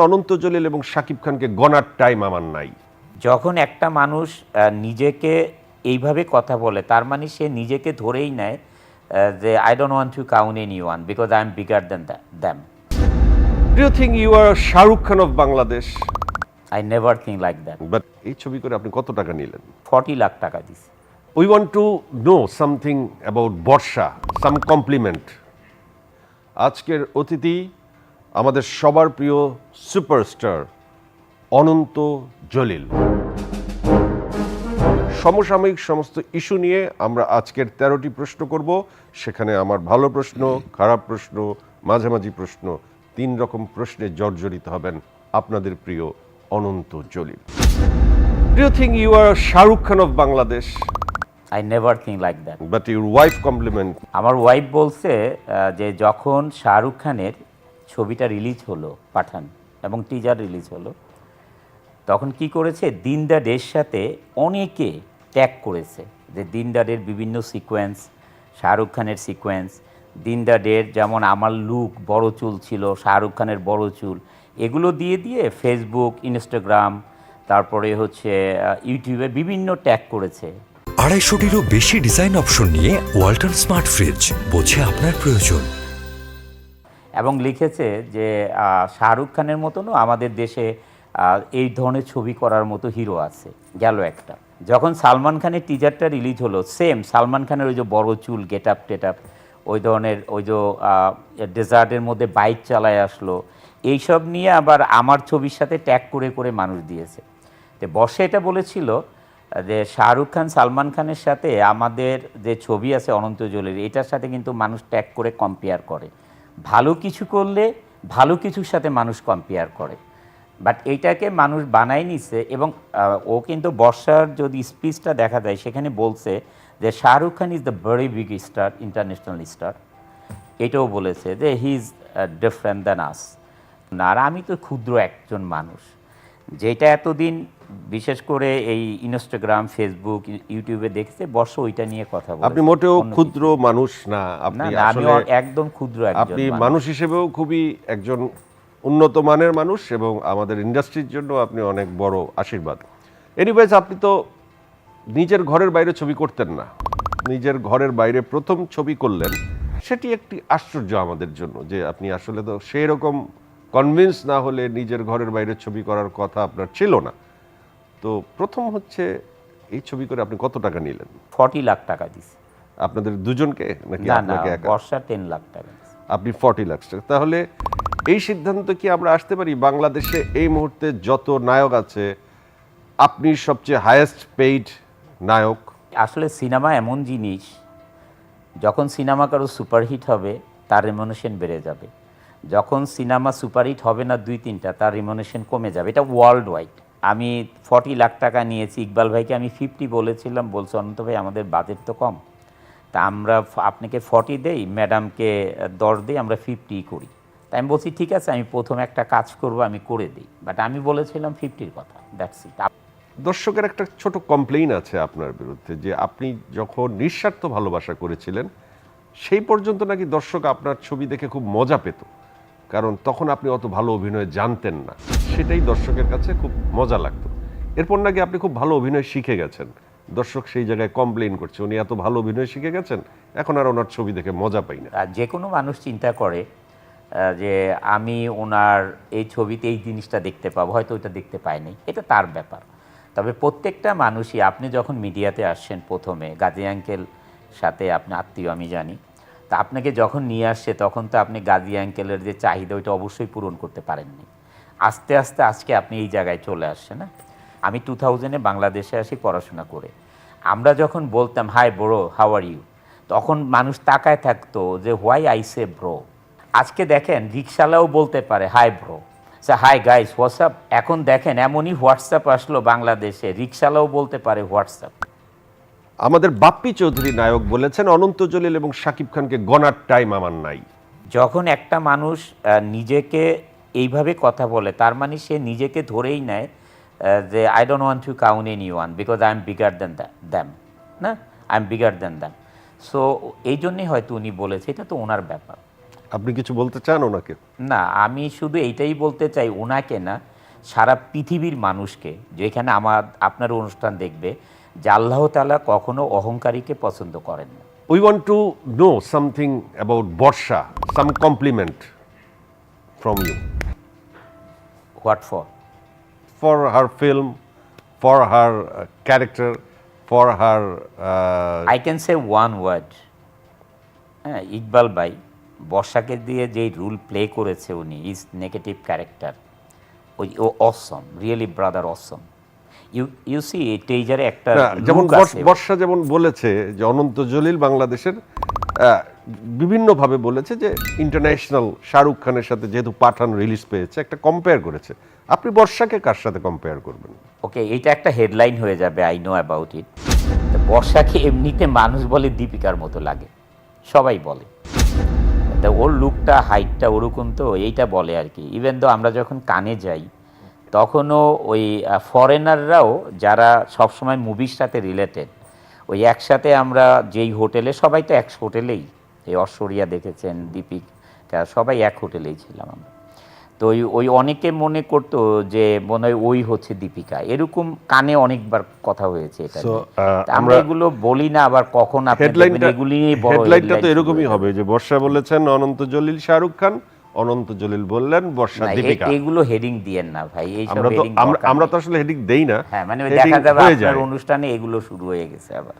অনন্ত জলিল এবং শাকিব খানকে গনার টাইম আমার নাই। যখন একটা মানুষ নিজেকে এইভাবে কথা বলে তার মানে সে নিজেকে ধরেই নেয় যে I don't want to count anyone because I am bigger than them. Do you think you are Shahrukh Khan of Bangladesh? I never think like that. But এই ছবি করে আপনি কত টাকা নিলেন? 40 লাখ টাকা দিছি। We want to know something about Barsha, some compliment. আজকের অতিথি আমাদের সবার প্রিয় সুপারস্টার অনন্ত জলিল। সমসাময়িক সমস্ত ইস্যু নিয়ে আমরা আজকের 13টি প্রশ্ন করব। সেখানে আমার ভালো প্রশ্ন, খারাপ প্রশ্ন, মাঝামাঝি প্রশ্ন, 3 রকম প্রশ্নে জর্জরিত হবেন আপনাদের প্রিয় Ananta Jalil. Do you think you are Shahrukh Khan of Bangladesh? I never think like that. But your wife compliment. আমার ওয়াইফ বলছে যে যখন শাহরুখ খানের ছবিটা রিলিজ হলো পাঠান এবং টিজার রিলিজ হলো তখন কি করেছে দিন দ্য ডের সাথে অনেকে ট্যাগ করেছে যে দিন দ্য ডের বিভিন্ন সিকোয়েন্স, শাহরুখ খানের সিকোয়েন্স, দিন দ্য ডের যেমন আমার লুক বড় চুল ছিল, শাহরুখ খানের বড় চুল, এগুলো দিয়ে দিয়ে ফেসবুক, ইনস্টাগ্রাম, তারপরে হচ্ছে ইউটিউবে বিভিন্ন ট্যাগ করেছে। 250টিরও বেশি ডিজাইন অপশন নিয়ে ওয়ালটন স্মার্ট ফ্রিজ, বোঝে আপনার প্রয়োজন। এবং লিখেছে যে শাহরুখ খানের মতনও আমাদের দেশে এই ধরনের ছবি করার মতো হিরো আছে। গেল একটা। যখন সালমান খানের টিজারটা রিলিজ হলো সেম সালমান খানের ওই যে বড় চুল, গেট আপ টেট আপ, ওই ধরনের ওই যে ডেজার্টের মধ্যে বাইক চালায় আসলো, এইসব নিয়ে আবার আমার ছবির সাথে ট্যাগ করে করে মানুষ দিয়েছে। তো বর্ষা এটা বলেছিল যে শাহরুখ খান সালমান খানের সাথে আমাদের যে ছবি আছে অনন্ত জলিল, এটার সাথে কিন্তু মানুষ ট্যাগ করে কম্পেয়ার করে। ভালো কিছু করলে ভালো কিছুর সাথে মানুষ কম্পেয়ার করে, বাট এইটাকে মানুষ বানাই নিছে। এবং ও কিন্তু বর্ষার যদি স্পিচটা দেখা যায় সেখানে বলছে যে Shahrukh Khan is the very big star, international star. এটাও বলেছে যে he is different than us. আর আমি তো ক্ষুদ্র একজন মানুষ, যেটা এতদিন বিশেষ করে এই ইনস্টাগ্রাম, ফেসবুক, ইউটিউবে দেখছে বর্ষ ওইটা নিয়ে কথা বলে। আপনি মোটেও ক্ষুদ্র মানুষ না, আপনি আমি আসলে একদম ক্ষুদ্র একজন আপনি মানুষ হিসেবেও খুবই একজন উন্নত মানের মানুষ এবং আমাদের ইন্ডাস্ট্রির জন্য আপনি অনেক বড় আশীর্বাদ। এনিওয়েজ, আপনি তো নিজের ঘরের বাইরে ছবি করতেন না, নিজের ঘরের বাইরে প্রথম ছবি করলেন। সেটি একটি আশ্চর্য আমাদের জন্য যে আপনি আসলে তো সেই রকম কনভিন্স না হলে নিজের ঘরের বাইরে ছবি করার কথা আপনার ছিল না। তো প্রথম হচ্ছে এই ছবি করে আপনি কত টাকা নিলেন? 40 লাখ টাকা দিছি। আপনাদের দুজনকে নাকি না না, আপনাকে একা? বর্ষা 10 লাখ টাকা দিছি। আপনি 40 লাখ টাকা। তাহলে এই সিদ্ধান্ত কি আমরা আসতে পারি বাংলাদেশে এই মুহূর্তে যত নায়ক আছে আপনি সবচেয়ে হাইয়েস্ট পেইড নায়ক? আসলে সিনেমা এমন জিনিস, যখন সিনেমা কারো সুপারহিট হবে তার রেমুনেশন বেড়ে যাবে, যখন সিনেমা সুপারহিট হবে না 2-3টা তার রেমুনেশন কমে যাবে। এটা ওয়ার্ল্ড ওয়াইড। আমি 40 লাখ টাকা নিয়েছি। ইকবাল ভাইকে আমি 50 বলেছিলাম, বলছে অনন্ত ভাই আমাদের বাজেট তো কম, তা আমরা আপনাকে 40 দেই, ম্যাডামকে 10 দিই, আমরা 50 করি। তাই আমি বলছি ঠিক আছে, আমি প্রথম একটা কাজ করব, আমি করে দিই, বাট আমি বলেছিলাম 50-র কথা, দ্যাটস ইট। দর্শকের একটা ছোট কমপ্লেইন আছে আপনার বিরুদ্ধে যে আপনি যখন নিঃস্বার্থ ভালোবাসা করেছিলেন সেই পর্যন্ত নাকি দর্শক আপনার ছবি দেখে খুব মজা পেত, কারণ তখন আপনি অত ভালো অভিনয় জানতেন না, সেটাই দর্শকের কাছে খুব মজা লাগতো। এরপর নাকি আপনি খুব ভালো অভিনয় শিখে গেছেন, দর্শক সেই জায়গায় কমপ্লেইন করছে উনি এত ভালো অভিনয় শিখে গেছেন, এখন আর ওনার ছবি দেখে মজা পাই না। আর যে কোনো মানুষ চিন্তা করে যে আমি ওনার এই ছবিতে এই জিনিসটা দেখতে পাবো, হয়তো ওইটা দেখতে পাইনি, এটা তার ব্যাপার। তবে প্রত্যেকটা মানুষই, আপনি যখন মিডিয়াতে আসছেন প্রথমে গাজী আঙ্কেল সাথে আপনি আত্মীয় আমি জানি, তা আপনাকে যখন নিয়ে আসছে তখন তো আপনি গাজী আঙ্কেলের যে চাহিদা ওইটা অবশ্যই পূরণ করতে পারেননি। আস্তে আস্তে আজকে আপনি এই জায়গায় চলে আসছেন। না, আমি 2000-এ বাংলাদেশে আসি পড়াশোনা করে। আমরা যখন বলতাম hi bro, how are you, তখন মানুষ তাকায় থাকতো যে হোয়াই আই সে ব্রো। আজকে দেখেন রিক্সাওয়ালাও বলতে পারে hi bro, hi guys WhatsApp. এখন দেখেন এমনই হোয়াটসঅ্যাপ আসলো বাংলাদেশে, রিক্সাওয়ালাও বলতে পারে হোয়াটসঅ্যাপ। আমাদের বাপ্পি চৌধুরী নায়ক বলেছেন অনন্ত জলিল এবং শাকিব খানকে গনার টাইম আমার নাই। যখন একটা মানুষ নিজেকে এইভাবে কথা বলে তার মানে সে নিজেকে ধরেই নেয় যে I don't want to count anyone because I am bigger than them. না, I am bigger than them. So এই জন্যই হয়তো উনি বলেছে, এটা তো ওনার ব্যাপার। আপনি কিছু বলতে চান ওনাকে? না, আমি শুধু এইটাই বলতে চাই ওনাকে না, সারা পৃথিবীর মানুষকে, যেখানে আপনার অনুষ্ঠান দেখবে, যে আল্লাহ তাআলা কখনো অহংকারীকে পছন্দ করেন না। We want to know something about Borsha, some compliment from you what for? for her film, for her character, for her I can say one word. হ্যাঁ, ইকবাল ভাই বর্ষাকে দিয়ে যেই রোল প্লে করেছে উনি, ইজ নেগেটিভ ক্যারেক্টার, ও awesome, really brother awesome. You see টেইজারে একটা না, যেমন look আছে। বর্ষা যেমন বলেছে যে অনন্ত জলিল বাংলাদেশের বিভিন্নভাবে বলেছে যে ইন্টারন্যাশনাল শাহরুখ খানের সাথে যেহেতু পাঠান রিলিজ পেয়েছে একটা কম্পেয়ার করেছে, আপনি বর্ষাকে কার সাথে কম্পেয়ার করবেন? ওকে, এটা একটা হেডলাইন হয়ে যাবে, আই নো অ্যাবাউট ইট। বর্ষাকে এমনিতে মানুষ বলে দীপিকার মতো লাগে, সবাই বলে। তা ওর লুকটা, হাইটটা ওরকম, তো এইটা বলে আর কি। ইভেন তো আমরা যখন কানে যাই তখনও ওই ফরেনাররাও যারা সবসময় মুভির সাথে রিলেটেড, ওই একসাথে আমরা যেই হোটেলে, সবাই তো এক হোটেলেই, এই ঐশ্বরিয়া দেখেছেন, দীপিকা, সবাই এক হোটেলেই ছিলাম আমরা। তো ওই অনেকে মনে করতো যে মনে হয় ওই হচ্ছে দীপিকা, এরকম কানে অনেকবার কথা হয়েছে এটা So, নিয়ে। তা আমরা আমরা এগুলো বলি না, আবার কখন আপনি দেখবেন এগুলি নিয়ে বড় হেডলাইনটা তো headline এরকমই শুরু হবে যে বর্ষা বলেছেন অনন্ত জলিল শাহরুখ খান, অনন্ত জলিল বললেন বর্ষা না, দীপিকা। এগুলো হেডিং দিয়েন না ভাই, এইসব আমরা তো হেডিং আমরা তো আসলে হেডিং দেই না, হ্যাঁ, মানে heading দেখা যাবে হয়ে আপনার যায়। অনুষ্ঠানে এগুলো শুরু হয়ে গেছে আবার।